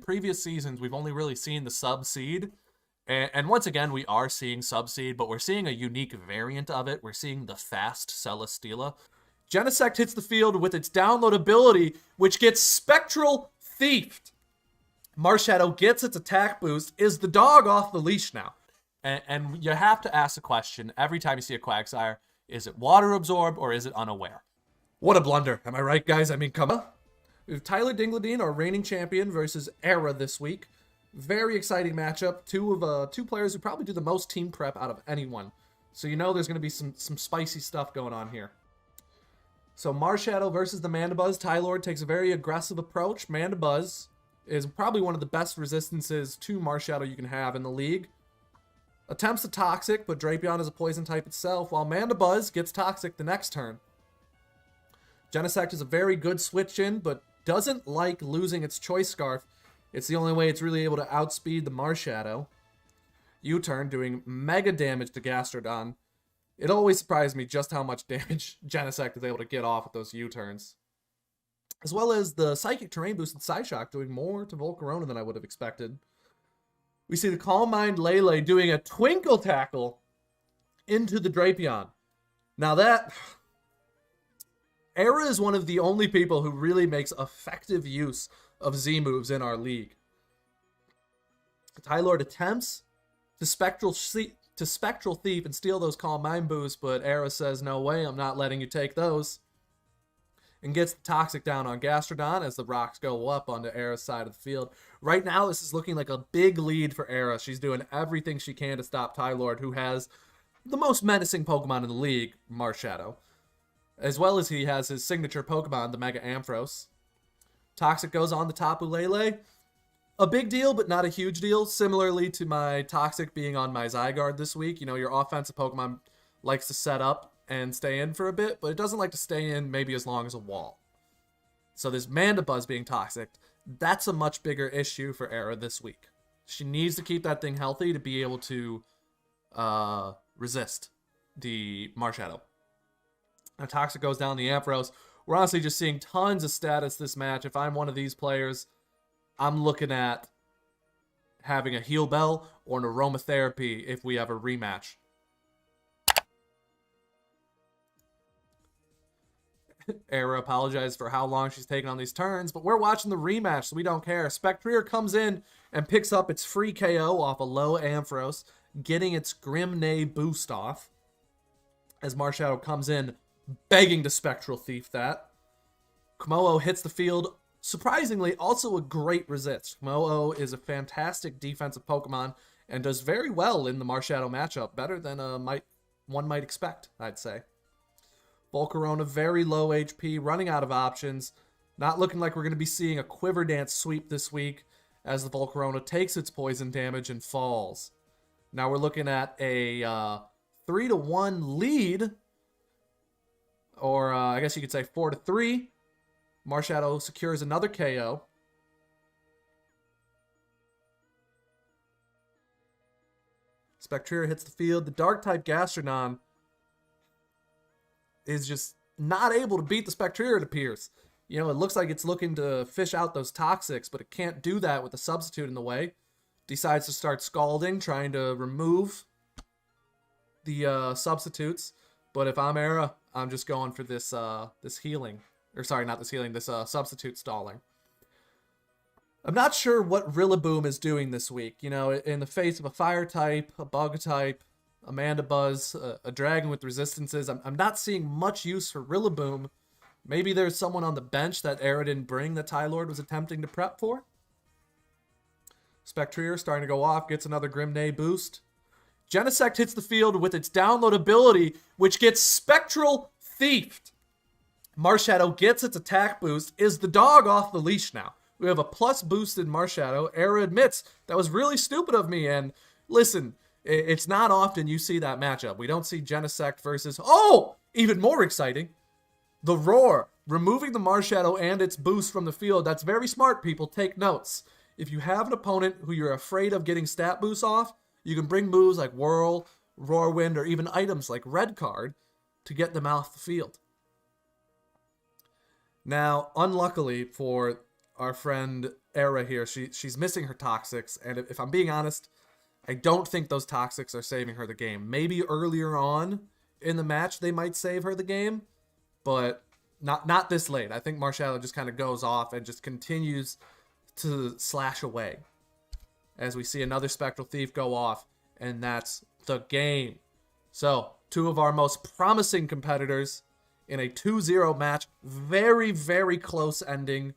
previous seasons, we've only really seen the sub-seed. And once again, we are seeing sub-seed, but we're seeing a unique variant of it. We're seeing the fast Celesteela. Genesect hits the field with its download ability, which gets Spectral Thiefed. Marshadow gets its attack boost, is the dog off the leash now. And you have to ask the question every time you see a Quagsire, is it water absorb or is it unaware? What a blunder. Am I right, guys? I mean, come on. We have Tyler Dingledine, our reigning champion, versus Era this week. Very exciting matchup. Two players who probably do the most team prep out of anyone. So you know there's going to be some spicy stuff going on here. So Marshadow versus the Mandibuzz. Tylord takes a very aggressive approach. Mandibuzz is probably one of the best resistances to Marshadow you can have in the league. Attempts a Toxic, but Drapion is a poison type itself, while Mandibuzz gets Toxic the next turn. Genesect is a very good switch in, but doesn't like losing its Choice Scarf. It's the only way it's really able to outspeed the Marshadow. U-turn, doing mega damage to Gastrodon. It always surprised me just how much damage Genesect is able to get off with those U-turns. As well as the Psychic Terrain boosted Psyshock doing more to Volcarona than I would have expected. We see the Calm Mind Lele doing a Twinkle Tackle into the Drapion. Now that... Era is one of the only people who really makes effective use of Z moves in our league. Tylord attempts to Spectral Thief and steal those Calm Mind boosts, but Era says, no way, I'm not letting you take those. And gets the Toxic down on Gastrodon as the rocks go up onto Era's side of the field. Right now, this is looking like a big lead for Era. She's doing everything she can to stop Tylord, who has the most menacing Pokemon in the league, Marshadow. As well as he has his signature Pokemon, the Mega Ampharos. Toxic goes on the Tapu Lele. A big deal, but not a huge deal. Similarly to my Toxic being on my Zygarde this week. You know, your offensive Pokemon likes to set up and stay in for a bit, but it doesn't like to stay in maybe as long as a wall. So this Mandibuzz being Toxic, that's a much bigger issue for Era this week. She needs to keep that thing healthy to be able to resist the Marshadow. Now Toxic goes down the Ampharos. We're honestly just seeing tons of status this match. If I'm one of these players, I'm looking at having a Heal Bell or an Aromatherapy if we have a rematch. Era apologizes for how long she's taking on these turns, but we're watching the rematch, so we don't care. Spectrier comes in and picks up its free KO off a low Ampharos, getting its Grimnay boost off. As Marshadow comes in, begging to Spectral Thief that. Komodo hits the field. Surprisingly, also a great resist. Komodo is a fantastic defensive Pokemon and does very well in the Marshadow matchup. Better than one might expect, I'd say. Volcarona, very low HP, running out of options. Not looking like we're going to be seeing a Quiver Dance sweep this week as the Volcarona takes its poison damage and falls. Now we're looking at a 3-1 lead. Or I guess you could say 4-3. Marshadow secures another KO. Spectrier hits the field. The Dark-type Gastrodon is just not able to beat the Spectrier, it appears. You know, it looks like it's looking to fish out those Toxics, but it can't do that with the substitute in the way. Decides to start Scalding, trying to remove the substitutes. But if I'm Era, I'm just going for this this healing. Or sorry, not this healing, this substitute stalling. I'm not sure what Rillaboom is doing this week. You know, in the face of a fire type, a bug type, a Mandibuzz, a dragon with resistances, I'm not seeing much use for Rillaboom. Maybe there's someone on the bench that Era didn't bring that Tylord was attempting to prep for. Spectrier starting to go off, gets another Grimnay boost. Genesect hits the field with its download ability, which gets Spectral Thiefed. Marshadow gets its attack boost, is the dog off the leash now. We have a plus boosted Marshadow. Era admits, that was really stupid of me, and listen, it's not often you see that matchup. We don't see Genesect versus, oh, even more exciting, the Roar. Removing the Marshadow and its boost from the field. That's very smart, people. Take notes. If you have an opponent who you're afraid of getting stat boosts off, you can bring moves like Whirl, Roarwind, or even items like Red Card to get them off the field. Now, unluckily for our friend era here. She's missing her toxics, and if I'm being honest, I don't think those toxics are saving her the game. Maybe earlier on in the match they might save her the game, but not this late. I think Marshalla just kind of goes off and just continues to slash away. As we see another Spectral Thief go off, and that's the game. So, two of our most promising competitors in a 2-0 match. Very, very close ending.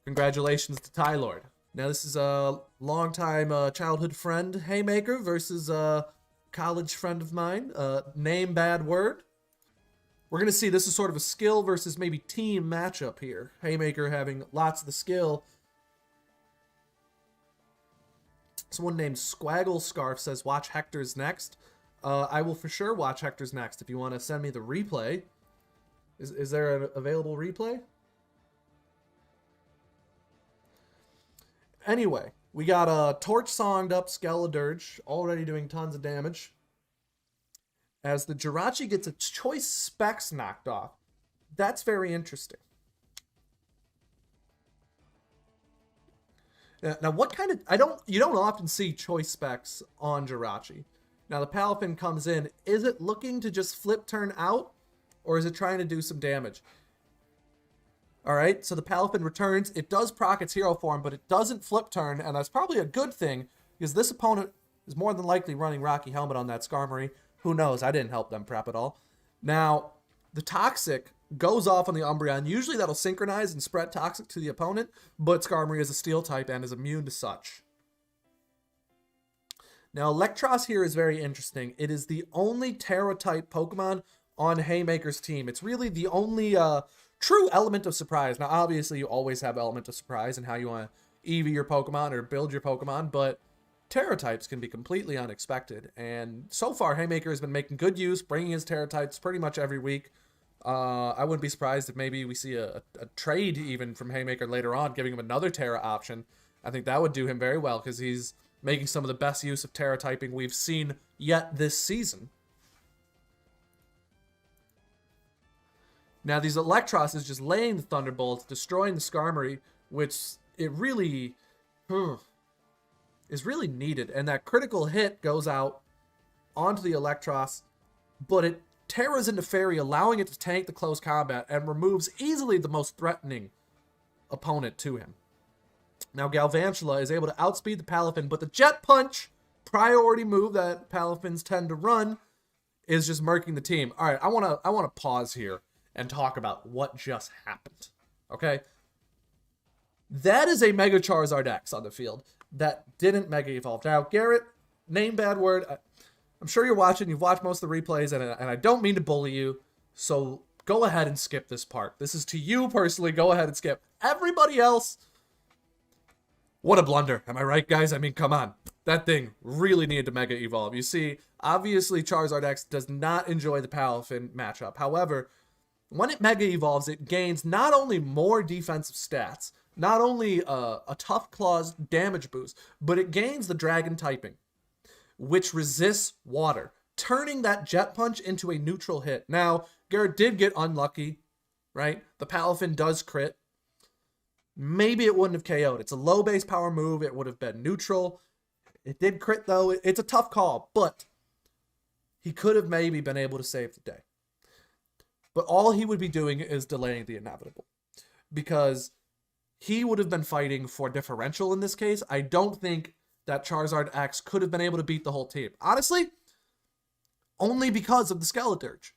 Congratulations to Tylord. Now, this is a longtime childhood friend, Haymaker, versus a college friend of mine. Name bad word. We're going to see this is sort of a skill versus maybe team matchup here. Haymaker having lots of the skill. Someone named Squaggle Scarf says, watch Hector's next. I will for sure watch Hector's next if you want to send me the replay. Is there an available replay? Anyway, we got a torch-songed up Skeledirge already doing tons of damage. As the Jirachi gets its choice specs knocked off. That's very interesting. Now, what kind of... You don't often see choice specs on Jirachi. Now, the Palifin comes in. Is it looking to just flip turn out? Or is it trying to do some damage? Alright, so the Palifin returns. It does proc its hero form, but it doesn't flip turn. And that's probably a good thing, because this opponent is more than likely running Rocky Helmet on that Skarmory. Who knows? I didn't help them prep at all. Now, the Toxic goes off on the Umbreon. Usually that'll synchronize and spread Toxic to the opponent, but Skarmory is a Steel type and is immune to such. Now, Electros here is very interesting. It is the only Terra-type Pokemon on Haymaker's team. It's really the only true element of surprise. Now, obviously, you always have element of surprise in how you want to EV your Pokemon or build your Pokemon, but Terra types can be completely unexpected. And so far, Haymaker has been making good use, bringing his Terra types pretty much every week. I wouldn't be surprised if maybe we see a trade even from Haymaker later on, giving him another Terra option. I think that would do him very well, because he's making some of the best use of Terra typing we've seen yet this season. Now, these Electros is just laying the Thunderbolts, destroying the Skarmory, which it really is really needed. And that critical hit goes out onto the Electros, but it Terras into Fairy, allowing it to tank the close combat and removes easily the most threatening opponent to him. Now, Galvantula is able to outspeed the Palifin, but the Jet Punch, priority move that Palifins tend to run, is just murking the team. All right, I want to pause here and talk about what just happened. Okay? That is a Mega Charizard X on the field that didn't Mega Evolve. Now, Garrett, name bad word. I'm sure you're watching. You've watched most of the replays, and I don't mean to bully you, so go ahead and skip this part. This is to you personally. Go ahead and skip. Everybody else, what a blunder. Am I right, guys? I mean, come on. That thing really needed to Mega Evolve. You see, obviously, Charizard X does not enjoy the Palifin matchup. However, when it Mega Evolves, it gains not only more defensive stats, not only a Tough Claws damage boost, but it gains the Dragon typing, which resists water, turning that Jet Punch into a neutral hit. Now, Garrett did get unlucky, right? The Palifin does crit. Maybe it wouldn't have KO'd. It's a low base power move. It would have been neutral. It did crit, though. It's a tough call, but he could have maybe been able to save the day. But all he would be doing is delaying the inevitable, because he would have been fighting for differential in this case. I don't think that Charizard X could have been able to beat the whole team. Honestly, only because of the Skeledirge.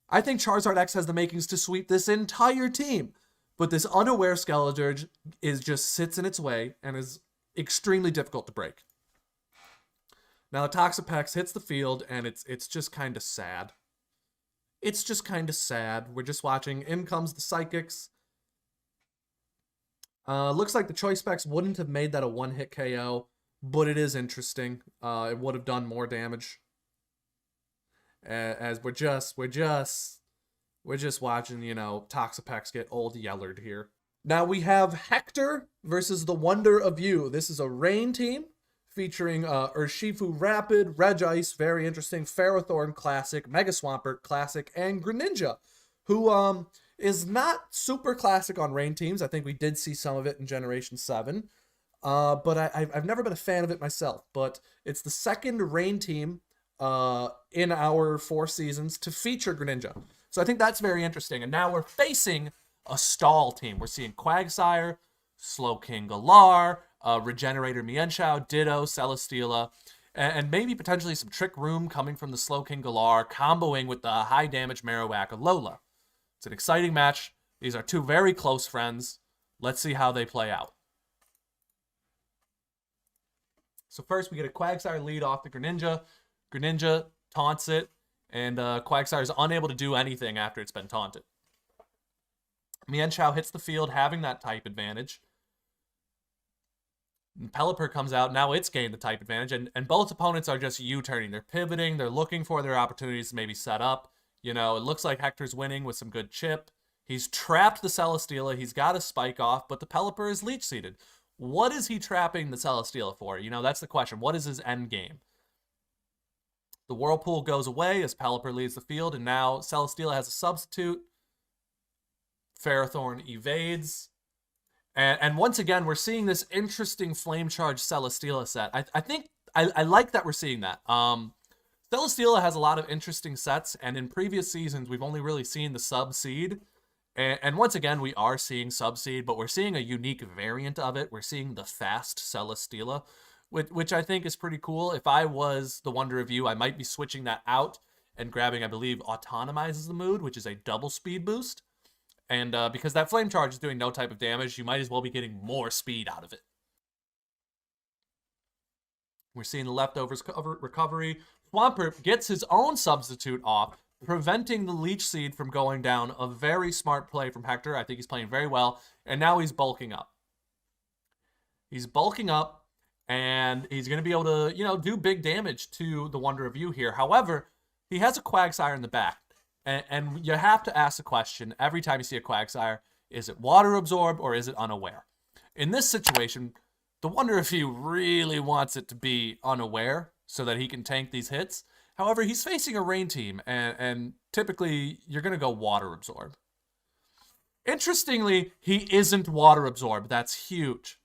I think Charizard X has the makings to sweep this entire team, but this unaware Skeledirge just sits in its way and is extremely difficult to break. Now the Toxapex hits the field, and it's just kind of sad. It's just kind of sad. We're just watching. In comes the Psychics. Looks like the Choice Specs wouldn't have made that a one-hit KO, but it is interesting. It would have done more damage. As we're just watching, Toxapex get old Yellard here. Now we have Hector versus the Wonder of You. This is a rain team featuring Urshifu Rapid, Regice, very interesting, Ferrothorn Classic, Mega Swampert Classic, and Greninja, who is not super classic on Rain teams. I think we did see some of it in Generation 7. But I've never been a fan of it myself. But it's the second Rain team in our 4 seasons to feature Greninja. So I think that's very interesting. And now we're facing a stall team. We're seeing Quagsire, Slowking Galar, Regenerator Mienshao, Ditto, Celesteela, and maybe potentially some Trick Room coming from the Slowking Galar, comboing with the high damage Marowak Alola. It's an exciting match. These are 2 very close friends. Let's see how they play out. So first we get a Quagsire lead off the Greninja. Greninja taunts it, and Quagsire is unable to do anything after it's been taunted. Mienshao hits the field, having that type advantage. And Pelipper comes out. Now it's gained the type advantage, and both opponents are just U-turning. They're pivoting. They're looking for their opportunities to maybe set up. You know, it looks like Hector's winning with some good chip. He's trapped the Celesteela. He's got a spike off, but the Pelipper is leech seeded. What is he trapping the Celesteela for? You know, that's the question. What is his end game? The Whirlpool goes away as Pelipper leads the field, and now Celesteela has a substitute. Ferrothorn evades. And once again, we're seeing this interesting Flame Charge Celesteela set. I think I like that we're seeing that. Celesteela has a lot of interesting sets, and in previous seasons, we've only really seen the Sub-Seed. And once again, we are seeing Sub-Seed, but we're seeing a unique variant of it. We're seeing the Fast Celesteela, which I think is pretty cool. If I was the Wonder Review, I might be switching that out and grabbing, I believe, Autonomizes the Mood, which is a double speed boost. And because that Flame Charge is doing no type of damage, you might as well be getting more speed out of it. We're seeing the Leftovers recovery. Swampert gets his own substitute off, preventing the Leech Seed from going down. A very smart play from Hector. I think he's playing very well. And now he's bulking up. He's bulking up, and he's going to be able to, you know, do big damage to the Wonder Review here. However, he has a Quagsire in the back. And you have to ask the question every time you see a Quagsire, is it Water Absorb or is it Unaware? In this situation, the Wonder Review really wants it to be Unaware so that he can tank these hits. However, he's facing a Rain team, and typically you're going to go Water Absorb. Interestingly, he isn't Water Absorb. That's huge.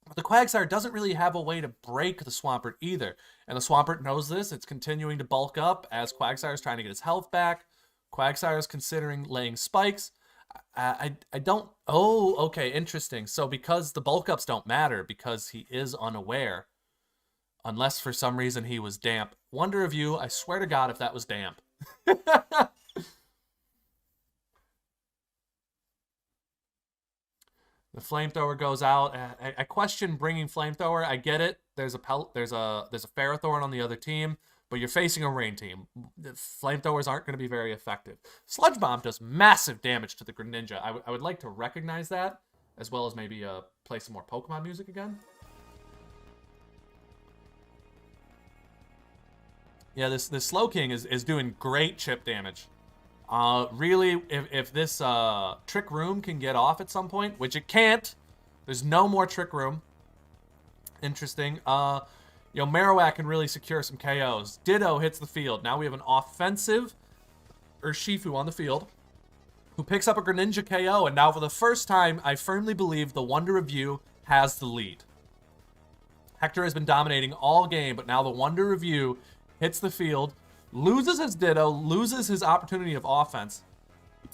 But the Quagsire doesn't really have a way to break the Swampert either. And the Swampert knows this. It's continuing to bulk up as Quagsire is trying to get his health back. Quagsire is considering laying spikes. I don't... Oh, okay, interesting. So because the bulk ups don't matter, because he is unaware, unless for some reason he was damp. Wonder Review, I swear to God if that was damp. The Flamethrower goes out. I question bringing Flamethrower. I get it. There's a Ferrothorn on the other team, but you're facing a Rain team. The Flamethrowers aren't going to be very effective. Sludge Bomb does massive damage to the Greninja. I would like to recognize that, as well as maybe play some more Pokemon music again. Yeah, this Slowking is doing great chip damage. Really, if this Trick Room can get off at some point, which it can't, there's no more Trick Room. Interesting. You know, Marowak can really secure some KOs. Ditto hits the field. Now we have an offensive Urshifu on the field who picks up a Greninja KO, and now for the first time, I firmly believe the Wonder Review has the lead. Hector has been dominating all game, but now the Wonder Review hits the field, loses his Ditto, loses his opportunity of offense.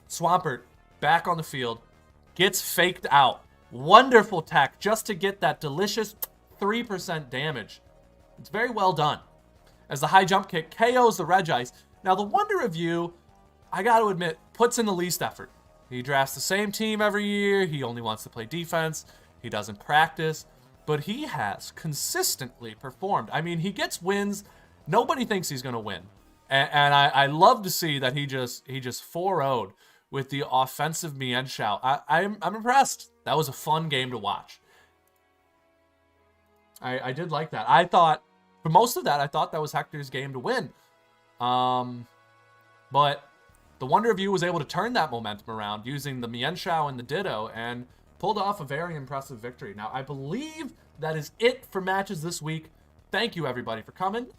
Swampert, back on the field, gets faked out. Wonderful tech just to get that delicious 3% damage. It's very well done. As the high jump kick KOs the Regice. Now the Wonder Review, I gotta admit, puts in the least effort. He drafts the same team every year. He only wants to play defense. He doesn't practice. But he has consistently performed. I mean, he gets wins. Nobody thinks he's gonna win. And I love to see that he just 4-0'd with the offensive Mienshao. I'm impressed. That was a fun game to watch. I did like that. I thought, for most of that, I thought that was Hector's game to win. But the Wonder Review was able to turn that momentum around using the Mienshao and the Ditto and pulled off a very impressive victory. Now, I believe that is it for matches this week. Thank you, everybody, for coming.